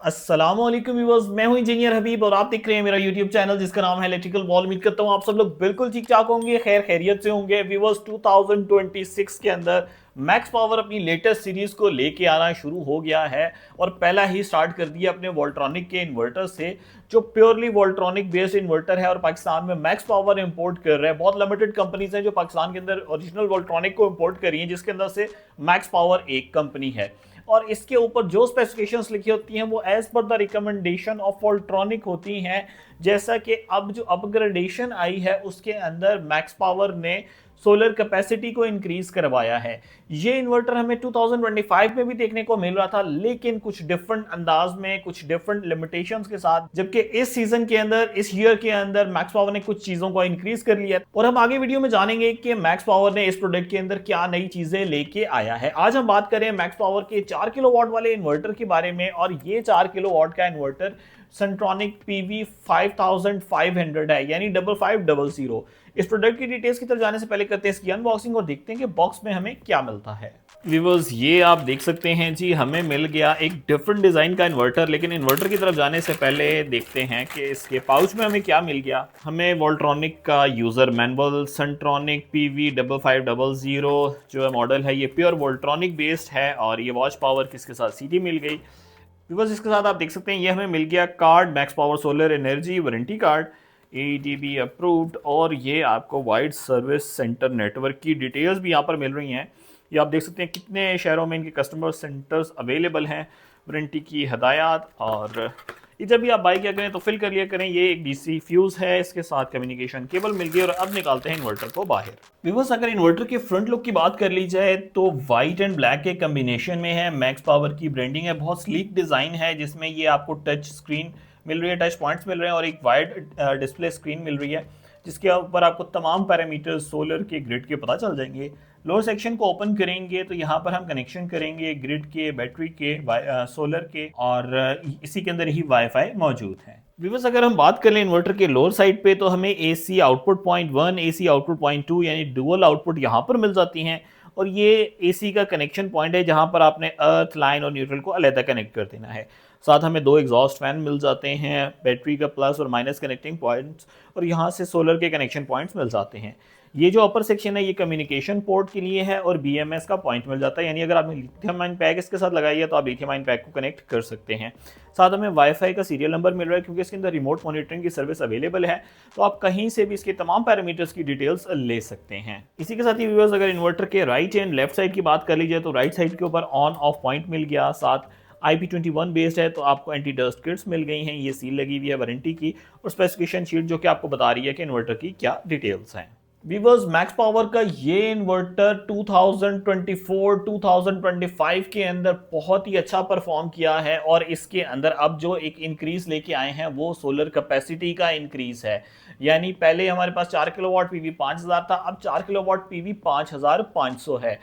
अस्सलामुअलैकुम व्यूअर्स, मैं हूं इंजीनियर हबीब और आप देख रहे हैं मेरा यूट्यूब चैनल जिसका नाम है इलेक्ट्रिकल वॉल। उम्मीद करता हूं आप सब लोग बिल्कुल ठीक ठाक होंगे, खैर खैरियत से होंगे। व्यूअर्स 2026 के अंदर मैक्स पावर अपनी लेटेस्ट सीरीज को लेके आना शुरू हो गया है और पहला ही स्टार्ट कर दिया अपने वोल्ट्रॉनिक के इन्वर्टर से, जो प्योरली वोल्ट्रॉनिक बेस्ड इन्वर्टर है और पाकिस्तान में मैक्स पावर इंपोर्ट कर रहा है। बहुत लिमिटेड कंपनीज हैं जो पाकिस्तान के अंदर ओरिजिनल वोल्ट्रॉनिक को इंपोर्ट कर रही हैं, जिसके अंदर से मैक्स पावर एक कंपनी है। और इसके ऊपर जो स्पेसिफिकेशंस लिखी होती हैं वो as per the recommendation of Voltronic होती हैं। जैसा कि अब जो अपग्रेडेशन आई है उसके अंदर मैक्स पावर ने सोलर कैपेसिटी को इंक्रीज करवाया है। ये इन्वर्टर हमें 2025 में भी देखने को मिल रहा था, लेकिन कुछ डिफरेंट अंदाज में, कुछ डिफरेंट लिमिटेशंस के साथ। जबकि इस सीजन के अंदर, इस ईयर के अंदर मैक्स पावर ने कुछ चीजों को इंक्रीज कर लिया और हम आगे वीडियो में जानेंगे कि मैक्स पावर ने इस प्रोडक्ट के अंदर क्या नई चीजें लेके आया है। आज हम बात करें मैक्स पावर के 4 किलोवाट वाले इन्वर्टर के बारे में, और ये 4 किलोवाट का इन्वर्टर सेंट्रॉनिक पीवी 5500 है, यानी 5500। इस प्रोडक्ट की डिटेल्स की तरफ जाने से पहले करते हैं इसकी अनबॉक्सिंग और देखते हैं कि बॉक्स में हमें क्या मिलता है। व्यूअर्स, ये आप देख सकते हैं जी, हमें मिल गया एक डिफरेंट डिज़ाइन का इन्वर्टर। लेकिन इन्वर्टर की तरफ जाने से पहले देखते हैं कि इसके पाउच में हमें क्या मिल गया। हमें वोल्ट्रॉनिक का यूज़र मैनुअल, सेंट्रॉनिक पीवी 5500 जो मॉडल है ये प्योर वोल्ट्रॉनिक बेस्ड है, और ये वॉच पावर किसके साथ सीडी मिल गई। व्यूअर्स, इसके साथ आप देख सकते हैं ये हमें मिल गया card, max power solar energy warranty card, ADB approved, और ये आपको वाइड सर्विस सेंटर नेटवर्क की डिटेल्स भी यहाँ पर मिल रही हैं। ये आप देख सकते हैं कितने शहरों में इनके कस्टमर सेंटर्स अवेलेबल हैं, वारंटी की हदायत। और ये जब भी आप बाई किया करें तो फिल कर लिया करें। ये एक DC फ्यूज़ है, इसके साथ कम्युनिकेशन केबल मिल गई। और अब निकालते हैं इन्वर्टर को बाहर। व्यूअर्स, अगर इन्वर्टर के फ्रंट लुक की बात कर ली जाए तो वाइट एंड ब्लैक के कम्बिनेशन में है। मैक्स पावर की ब्रांडिंग है, बहुत स्लीक डिज़ाइन है, जिसमें ये आपको टच स्क्रीन मिल रही है, टच पॉइंट्स मिल रहे हैं और एक वाइड डिस्प्ले स्क्रीन मिल रही है, जिसके ऊपर आपको तमाम पैरामीटर सोलर के ग्रिड के पता चल जाएंगे। लोअर सेक्शन को ओपन करेंगे तो यहाँ पर हम कनेक्शन करेंगे ग्रिड के, बैटरी के, सोलर के, और इसी के अंदर ही वाईफाई मौजूद है। व्यूअर्स, अगर हम बात कर लें इन्वर्टर के लोअर साइड पे तो हमें AC output point 1, AC output point 2 यानी डुअल आउटपुट यहाँ पर मिल जाती हैं। और ये AC का कनेक्शन पॉइंट है जहाँ पर आपने अर्थ, लाइन और न्यूट्रल को अलग कनेक्ट कर देना है। साथ हमें 2 एग्जॉस्ट फैन मिल जाते हैं, बैटरी का प्लस और माइनस कनेक्टिंग पॉइंट्स, और यहाँ से सोलर के कनेक्शन पॉइंट्स मिल जाते हैं। ये जो अपर सेक्शन है ये कम्युनिकेशन पोर्ट के लिए है और BMS का पॉइंट मिल जाता है, यानी अगर आपने लिथियम आयन पैक इसके साथ लगाई है तो आप लिथियम आयन पैक को कनेक्ट कर सकते हैं। साथ हमें वाईफाई का सीरियल नंबर मिल रहा है, क्योंकि इसके अंदर रिमोट मॉनिटरिंग की सर्विस अवेलेबल है, तो आप कहीं से भी इसके तमाम पैरामीटर्स की डिटेल्स ले सकते हैं। इसी के साथ ही व्यूअर्स, अगर इन्वर्टर के राइट एंड लेफ्ट साइड की बात कर ली जाए तो राइट साइड के ऊपर ऑन ऑफ पॉइंट मिल गया। साथ IP21 बेस्ड है तो आपको एंटी डस्ट किट्स मिल गई हैं, ये सील लगी हुई है वारंटी की, और स्पेसिफिकेशन शीट जो कि आपको बता रही है कि इन्वर्टर की क्या डिटेल्स हैं। वीवर्स, मैक्स पावर का ये इन्वर्टर 2024-2025 के अंदर बहुत ही अच्छा परफॉर्म किया है, और इसके अंदर अब जो एक इंक्रीज लेके आए हैं वो सोलर कैपेसिटी का इंक्रीज है। यानी पहले हमारे पास 4 किलोवाट पीवी 5000 था, अब 4 किलोवाट पीवी 5500 है।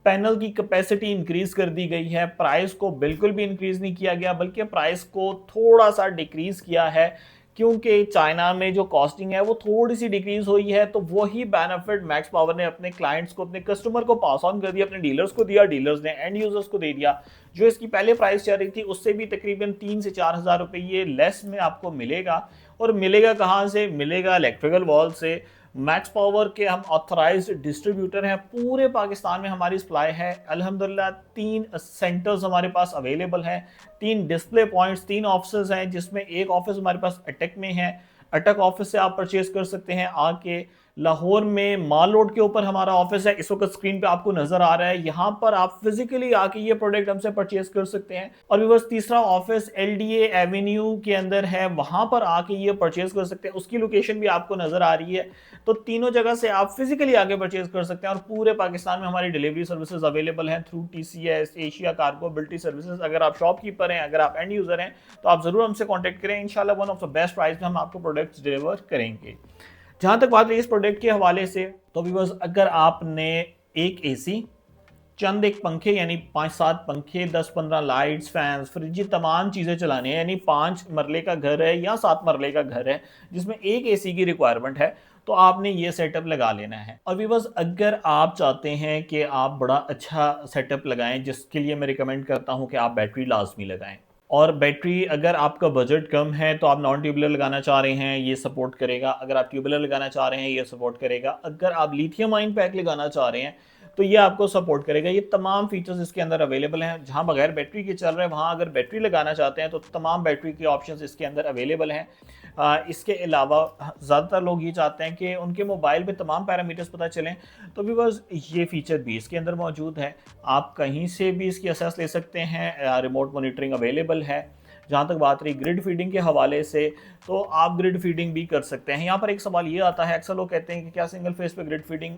पैनल की कैपेसिटी इंक्रीज कर दी गई है, प्राइस को बिल्कुल भी इंक्रीज नहीं किया गया, बल्कि प्राइस को थोड़ा सा डिक्रीज किया है, क्योंकि चाइना में जो कॉस्टिंग है वो थोड़ी सी डिक्रीज हुई है। तो वही बेनिफिट मैक्स पावर ने अपने क्लाइंट्स को, अपने कस्टमर को पास ऑन कर दिया, अपने डीलर्स को दिया, डीलर्स ने एंड यूजर्स को दे दिया। जो इसकी पहले प्राइस चल रही थी उससे भी तकरीबन 3 से 4 हज़ार रुपये ये लेस में आपको मिलेगा। और मिलेगा कहाँ से? मिलेगा इलेक्ट्रिकल वॉल से। मैक्स पावर के हम ऑथराइज्ड डिस्ट्रीब्यूटर हैं, पूरे पाकिस्तान में हमारी सप्लाई है अल्हम्दुलिल्लाह। 3 सेंटर्स हमारे पास अवेलेबल हैं, 3 डिस्प्ले पॉइंट्स, 3 ऑफिस हैं, जिसमें एक ऑफिस हमारे पास अटक में है। अटक ऑफिस से आप परचेज कर सकते हैं आके। लाहौर में माल रोड के ऊपर हमारा ऑफिस है, इस वक्त स्क्रीन पे आपको नजर आ रहा है। यहाँ पर आप फिजिकली आके ये प्रोडक्ट हमसे परचेज कर सकते हैं। और भी बस तीसरा ऑफिस LDA एवेन्यू के अंदर है, वहां पर आके ये परचेज कर सकते हैं, उसकी लोकेशन भी आपको नजर आ रही है। तो तीनों जगह से आप फिजिकली आके परचेज कर सकते हैं, और पूरे पाकिस्तान में हमारी डिलीवरी सर्विसेज अवेलेबल हैं थ्रू TCS, एशिया कार्गो, बिल्टी सर्विसेज। अगर आप शॉपकीपर हैं, अगर आप एंड यूजर हैं, तो आप जरूर हमसे कॉन्टैक्ट करें। इंशाल्लाह one of the best price में हम आपको प्रोडक्ट्स डिलीवर करेंगे। जहां तक बात रही इस प्रोडक्ट के हवाले से, तो व्यूअर्स, अगर आपने एक AC, चंद एक पंखे यानी 5-7 पंखे, 10-15 लाइट्स, फैंस, फ्रिज, तमाम चीज़ें चलाने हैं, यानी 5 मरले का घर है या 7 मरले का घर है जिसमें एक AC की रिक्वायरमेंट है, तो आपने ये सेटअप लगा लेना है। और व्यूअर्स, अगर आप चाहते हैं कि आप बड़ा अच्छा सेटअप लगाएं, जिसके लिए मैं रिकमेंड करता हूं कि आप बैटरी लाजमी लगाएं। और बैटरी अगर आपका बजट कम है तो आप नॉन ट्यूबुलर लगाना चाह रहे हैं, ये सपोर्ट करेगा। अगर आप ट्यूबुलर लगाना चाह रहे हैं, ये सपोर्ट करेगा। अगर आप लिथियम आयन पैक लगाना चाह रहे हैं तो ये आपको सपोर्ट करेगा। ये तमाम फीचर्स इसके अंदर अवेलेबल हैं। जहां बगैर बैटरी के चल रहे हैं वहां अगर बैटरी लगाना चाहते हैं तो तमाम बैटरी के ऑप्शंस इसके अंदर अवेलेबल हैं। इसके अलावा ज़्यादातर लोग ये चाहते हैं कि उनके मोबाइल पे तमाम पैरामीटर्स पता चलें, तो व्यूअर्स ये फीचर भी इसके अंदर मौजूद है। आप कहीं से भी इसकी असेस ले सकते हैं। रिमोट मॉनिटरिंग अवेलेबल है। जहाँ तक बात रही ग्रिड फीडिंग के हवाले से, तो आप ग्रिड फीडिंग भी कर सकते हैं। यहाँ पर एक सवाल ये आता है, अक्सर लोग कहते हैं कि क्या सिंगल फेस पे ग्रिड फीडिंग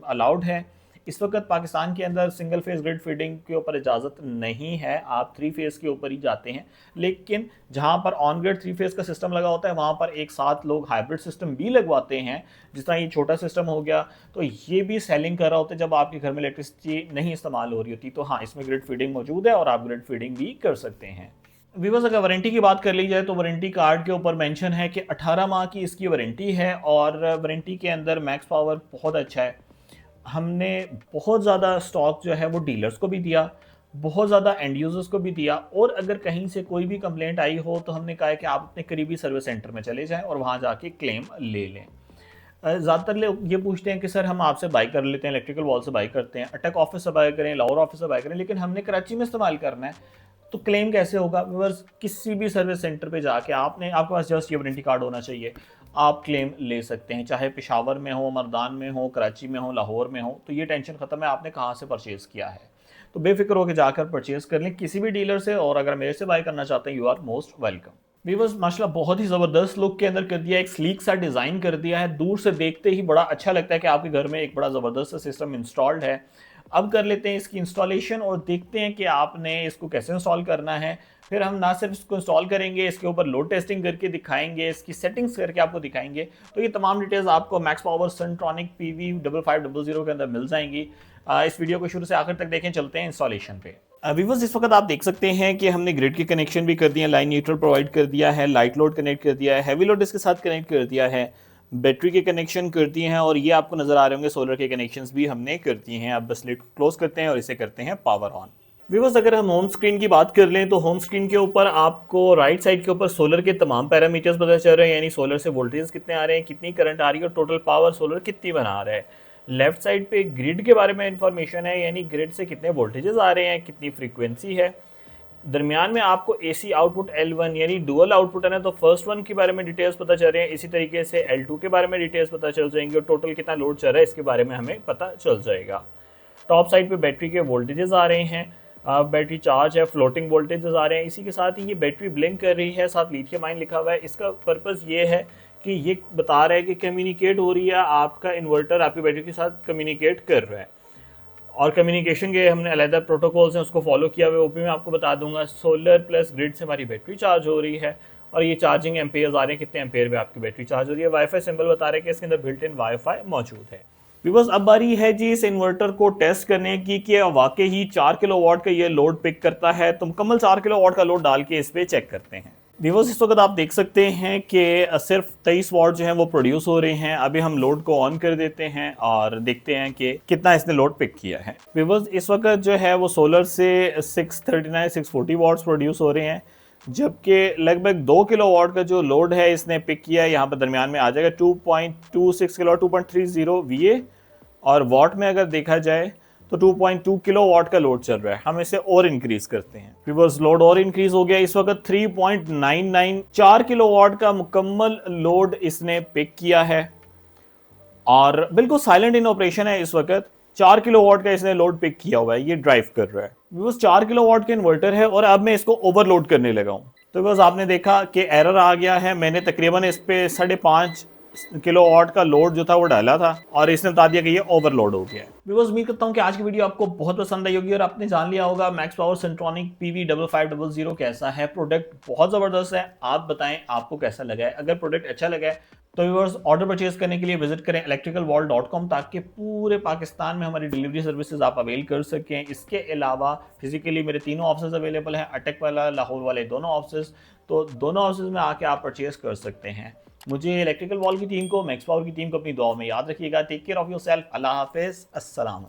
अलाउड है। इस वक्त पाकिस्तान के अंदर सिंगल फेस ग्रिड फीडिंग के ऊपर इजाज़त नहीं है, आप 3 फेस के ऊपर ही जाते हैं। लेकिन जहाँ पर ऑन ग्रिड 3 फेस का सिस्टम लगा होता है वहाँ पर एक साथ लोग हाइब्रिड सिस्टम भी लगवाते हैं। जिस तरह ये छोटा सिस्टम हो गया, तो ये भी सेलिंग कर रहा होता है जब आपके घर में इलेक्ट्रिसिटी नहीं इस्तेमाल हो रही होती। तो हाँ, इसमें ग्रिड फीडिंग मौजूद है और आप ग्रिड फीडिंग भी कर सकते हैं। व्यूअर्स, अगर वारंटी की बात कर ली जाए तो वारंटी कार्ड के ऊपर मेंशन है कि 18 माह की इसकी वारंटी है और वारंटी के अंदर मैक्स पावर बहुत अच्छा है। हमने बहुत ज़्यादा स्टॉक जो है वो डीलर्स को भी दिया, बहुत ज़्यादा एंड यूज़र्स को भी दिया, और अगर कहीं से कोई भी कंप्लेंट आई हो तो हमने कहा है कि आप अपने करीबी सर्विस सेंटर में चले जाएं और वहाँ जाके क्लेम ले लें। ज़्यादातर लोग ये पूछते हैं कि सर हम आपसे बाई कर लेते हैं, इलेक्ट्रिकल वॉल से बाई करते हैं, अटक ऑफिस से बाई करें, लाहौर ऑफिस से बाई करें, लेकिन हमने कराची में इस्तेमाल करना है, तो क्लेम कैसे होगा? व्यूअर्स, किसी भी सर्विस सेंटर पे जाके आपके पास जस्ट ये वारंटी कार्ड होना चाहिए, आप क्लेम ले सकते हैं। चाहे पेशावर में हो, मर्दान में हो, कराची में हो, लाहौर में हो, तो ये टेंशन खत्म है आपने कहाँ से परचेज़ किया है। तो बेफिक्र होकर जाकर परचेज़ कर लें किसी भी डीलर से, और अगर मेरे से बाय करना चाहते हैं, you are most welcome. Viewers, माशाल्लाह बहुत ही ज़बरदस्त लुक के अंदर कर दिया है, एक स्लीक सा डिज़ाइन कर दिया है। दूर से देखते ही बड़ा अच्छा लगता है कि आपके घर में एक बड़ा ज़बरदस्त सा सिस्टम इंस्टॉल्ड है। अब कर लेते हैं इसकी इंस्टॉलेशन और देखते हैं कि आपने इसको कैसे इंस्टॉल करना है। फिर हम ना सिर्फ इसको इंस्टॉल करेंगे, इसके ऊपर लोड टेस्टिंग करके दिखाएंगे, इसकी सेटिंग्स करके आपको दिखाएंगे। तो ये तमाम डिटेल्स आपको मैक्स पावर सनट्रॉनिक PV5500 के अंदर मिल जाएंगी। इस वीडियो को शुरू से आखिर तक देखें। चलते हैं इंस्टॉलेशन पे। व्यूअर्स, इस वक्त आप देख सकते हैं कि हमने ग्रिड के कनेक्शन भी कर दिए हैं, लाइन न्यूट्रल प्रोवाइड कर दिया है, लाइट लोड कनेक्ट कर दिया है, हैवी लोड इसके साथ कनेक्ट कर दिया है, बैटरी के कनेक्शन कर दिए हैं, और ये आपको नजर आ रहे होंगे सोलर के कनेक्शंस भी हमने कर दिए हैं। अब बस लिड क्लोज करते हैं और इसे करते हैं पावर ऑन। व्यूअर्स, अगर हम होम स्क्रीन की बात कर लें तो होम स्क्रीन के ऊपर आपको राइट साइड के ऊपर सोलर के तमाम पैरामीटर्स पता चल रहे हैं, यानी सोलर से वोल्टेज कितने आ रहे हैं, कितनी करंट आ रही है और टोटल पावर सोलर कितनी बना रहा है। लेफ्ट साइड पे ग्रिड के बारे में इंफॉर्मेशन है, यानी ग्रिड से कितने वोल्टेजेस आ रहे हैं, कितनी फ्रीक्वेंसी है। दरमियान में आपको AC आउटपुट L1 यानी डुअल आउटपुट है ना, तो फर्स्ट वन के बारे में डिटेल्स पता चल रहे हैं। इसी तरीके से L2 के बारे में डिटेल्स पता चल जाएंगे और टोटल कितना लोड चल रहा है इसके बारे में हमें पता चल जाएगा। टॉप साइड पे बैटरी के वोल्टेजेस आ रहे हैं, बैटरी चार्ज है, फ्लोटिंग वोल्टेजेस आ रहे हैं। इसी के साथ ही ये बैटरी ब्लिंक कर रही है, साथ लिथियम आयन लिखा हुआ है। इसका पर्पज़ ये है कि ये बता रहा है कि कम्युनिकेट हो रही है, आपका इन्वर्टर आपकी बैटरी के साथ कम्युनिकेट कर रहा है। और कम्युनिकेशन के हमने अलग प्रोटोकॉल्स हैं, उसको फॉलो किया हुआ है, वो भी मैं आपको बता दूंगा। सोलर प्लस ग्रिड से हमारी बैटरी चार्ज हो रही है और ये चार्जिंग एम्पेयर्स आ रहे हैं, कितने एम्पेयर में आपकी बैटरी चार्ज हो रही है। वाईफाई सिंबल बता रहे हैं कि इसके अंदर बिल्ट इन वाईफाई मौजूद है। बिकॉज अब बारी है जी इस इन्वर्टर को टेस्ट करने की कि वाकई ही 4 किलोवाट का ये लोड पिक करता है। तो मुकम्मल 4 किलोवाट का लोड डाल के इस पर चेक करते हैं। व्यूअर्स, इस वक्त आप देख सकते हैं कि सिर्फ 23 वाट जो है वो प्रोड्यूस हो रहे हैं। अभी हम लोड को ऑन कर देते हैं और देखते हैं कि कितना इसने लोड पिक किया है। व्यूअर्स, इस वक्त जो है वो सोलर से 640 वाट्स प्रोड्यूस हो रहे हैं, जबकि लगभग 2 किलोवाट का जो लोड है इसने पिक किया है। यहाँ पर दरमियान में आ जाएगा 2.26 किलो 2.30 VA, और वाट में अगर देखा जाए तो 2.2 किलोवाट का लोड चल रहा है। हम इसे और इंक्रीज करते हैं। व्यूअर्स, लोड और इंक्रीज हो गया, इस वक्त 3.99 4 किलोवाट का मुकम्मल लोड इसने पिक किया है और बिल्कुल साइलेंट इन ऑपरेशन है। इस वक्त 4 किलोवाट का इसने लोड पिक किया हुआ है, ये ड्राइव कर रहा है। व्यूअर्स, 4 किलोवाट का इन्वर्टर है और अब मैं इसको ओवरलोड करने लगा हूँ। तो बस आपने देखा कि एरर आ गया है। मैंने तकरीबन इस पे 5.5 किलोवाट का लोड जो था वो डाला था और इसने बता दिया कि ये ओवरलोड हो गया है। व्यूअर्स, उम्मीद करता हूँ कि आज की वीडियो आपको बहुत पसंद आई होगी और आपने जान लिया होगा मैक्स पावर सनट्रॉनिक PV5500 कैसा है। प्रोडक्ट बहुत ज़बरदस्त है, आप बताएं आपको कैसा लगा है। अगर प्रोडक्ट अच्छा लगा है तो व्यूअर्स, ऑर्डर परचेज करने के लिए विजिट करें electricalwall.com, ताकि पूरे पाकिस्तान में हमारी डिलीवरी सर्विसेज आप अवेल कर सकें। इसके अलावा फिजिकली मेरे तीनों ऑफिस अवेलेबल हैं, अटक वाला, लाहौर वाले दोनों ऑफिस। तो दोनों ऑफिस में आके आप परचेज कर सकते हैं। मुझे इलेक्ट्रिकल वॉल की टीम को, मैक्स पावर की टीम को अपनी दुआ में याद रखिएगा। Take care of yourself. अल्लाह हाफिज़। अस्सलाम।